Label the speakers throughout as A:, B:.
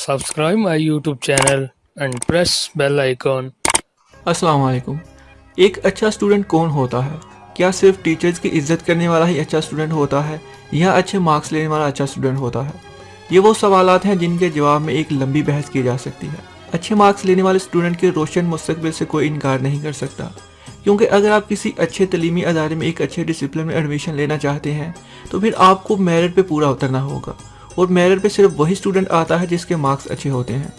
A: Subscribe my YouTube channel and press bell icon.
B: अस्सलाम वालेकुम। एक अच्छा स्टूडेंट कौन होता है? क्या सिर्फ टीचर्स की इज्जत करने वाला ही अच्छा स्टूडेंट होता है या अच्छे मार्क्स लेने वाला अच्छा स्टूडेंट होता है? ये वो सवालात हैं जिनके जवाब में एक लंबी बहस की जा सकती है। अच्छे मार्क्स लेने वाले स्टूडेंट के रोशन मुस्तकबिल से कोई इनकार नहीं कर सकता, क्योंकि अगर आप किसी अच्छे तलीमी अदारे में एक अच्छे डिसिप्लिन में एडमिशन लेना चाहते हैं तो फिर आपको मेरिट पे पूरा उतरना होगा, और मेरिट पे सिर्फ वही स्टूडेंट आता है जिसके मार्क्स अच्छे होते हैं।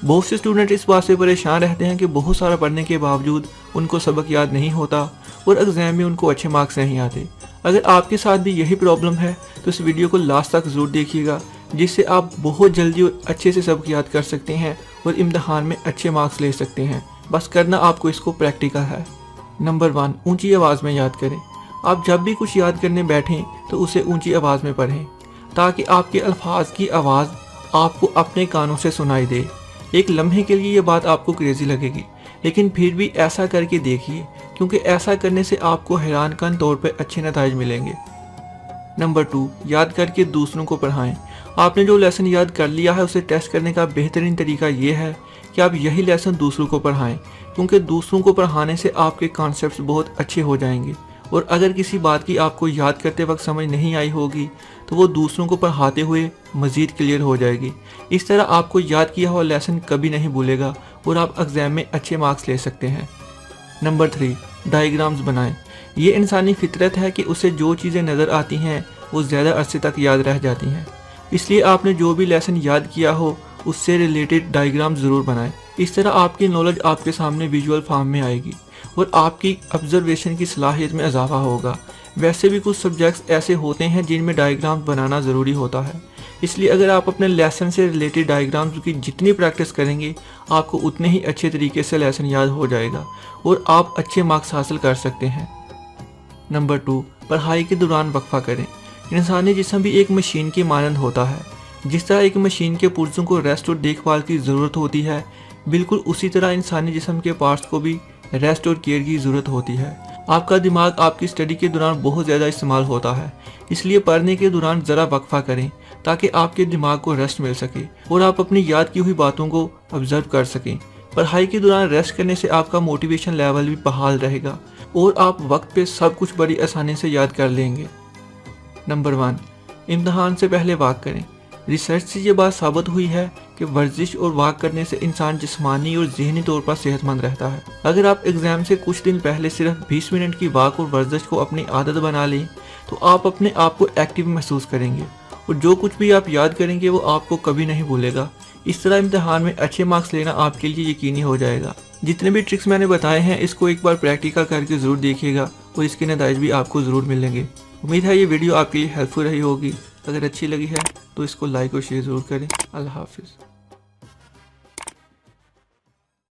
B: बहुत से स्टूडेंट इस बात से परेशान रहते हैं कि बहुत सारा पढ़ने के बावजूद उनको सबक याद नहीं होता और एग्जाम में उनको अच्छे मार्क्स नहीं आते। अगर आपके साथ भी यही प्रॉब्लम है तो इस वीडियो को लास्ट तक ज़रूर देखिएगा, जिससे आप बहुत जल्दी और अच्छे से सबक याद कर सकते हैं और इम्तहान में अच्छे मार्क्स ले सकते हैं। बस करना आपको इसको प्रैक्टिकल है। नंबर 1, ऊंची आवाज़ में याद करें। आप जब भी कुछ याद करने बैठें तो उसे ऊंची आवाज़ में पढ़ें, ताकि आपके अल्फाज की आवाज़ आपको अपने कानों से सुनाई दे। एक लम्हे के लिए ये बात आपको क्रेजी लगेगी, लेकिन फिर भी ऐसा करके देखिए, क्योंकि ऐसा करने से आपको हैरानकन तौर पर अच्छे नतीजे मिलेंगे। नंबर 2, याद करके दूसरों को पढ़ाएं। आपने जो लेसन याद कर लिया है उसे टेस्ट करने का बेहतरीन तरीका ये है कि आप यही लेसन दूसरों को पढ़ाएं, क्योंकि दूसरों को पढ़ाने से आपके कॉन्सेप्ट्स बहुत अच्छे हो जाएंगे, और अगर किसी बात की आपको याद करते वक्त समझ नहीं आई होगी तो वो दूसरों को पढ़ाते हुए मज़ीद क्लियर हो जाएगी। इस तरह आपको याद किया हुआ लेसन कभी नहीं भूलेगा और आप एग्ज़ाम में अच्छे मार्क्स ले सकते हैं। नंबर 3, डायग्राम्स बनाएं। ये इंसानी फितरत है कि उसे जो चीज़ें नज़र आती हैं वो ज़्यादा अरसे तक याद रह जाती हैं, इसलिए आपने जो भी लेसन याद किया हो उससे रिलेटेड डायग्राम ज़रूर बनाएं। इस तरह आपकी नॉलेज आपके सामने विजुअल फॉर्म में आएगी और आपकी ऑब्जर्वेशन की सलाहियत में इजाफा होगा। वैसे भी कुछ सब्जेक्ट्स ऐसे होते हैं जिनमें डायग्राम बनाना ज़रूरी होता है, इसलिए अगर आप अपने लेसन से रिलेटेड डायग्राम्स की जितनी प्रैक्टिस करेंगे आपको उतने ही अच्छे तरीके से लेसन याद हो जाएगा और आप अच्छे मार्क्स हासिल कर सकते हैं। नंबर 2, पढ़ाई के दौरान वक्फा करें। इंसानी जिस्म भी एक मशीन की मानंद होता है। जिस तरह एक मशीन के पुर्जों को रेस्ट और देखभाल की ज़रूरत होती है, बिल्कुल उसी तरह इंसानी जिस्म के पार्ट्स को भी रेस्ट और केयर की ज़रूरत होती है। आपका दिमाग आपकी स्टडी के दौरान बहुत ज़्यादा इस्तेमाल होता है, इसलिए पढ़ने के दौरान ज़रा वक्फा करें ताकि आपके दिमाग को रेस्ट मिल सके और आप अपनी याद की हुई बातों को ऑब्जर्व कर सकें। पढ़ाई के दौरान रेस्ट करने से आपका मोटिवेशन लेवल भी बहाल रहेगा और आप वक्त पे सब कुछ बड़ी आसानी से याद कर लेंगे। नंबर 1, इम्तहान से पहले वॉक करें। रिसर्च से ये बात साबित हुई है कि वर्जिश और वॉक करने से इंसान जिस्मानी और ज़हनी तौर पर सेहतमंद रहता है। अगर आप एग्ज़ाम से कुछ दिन पहले सिर्फ 20 मिनट की वॉक और वर्जिश को अपनी आदत बना लें तो आप अपने आप को एक्टिव महसूस करेंगे और जो कुछ भी आप याद करेंगे वो आपको कभी नहीं भूलेगा। इस तरह इम्तहान में अच्छे मार्क्स लेना आपके लिए यकीनी हो जाएगा। जितने भी ट्रिक्स मैंने बताए हैं इसको एक बार प्रैक्टिकल करके ज़रूर देखिएगा और इसके नतीजे भी आपको ज़रूर मिलेंगे। उम्मीद है ये वीडियो आपके लिए हेल्पफुल रही होगी। अगर अच्छी लगी है तो इसको लाइक और शेयर ज़रूर करें। अल्लाह हाफिज़।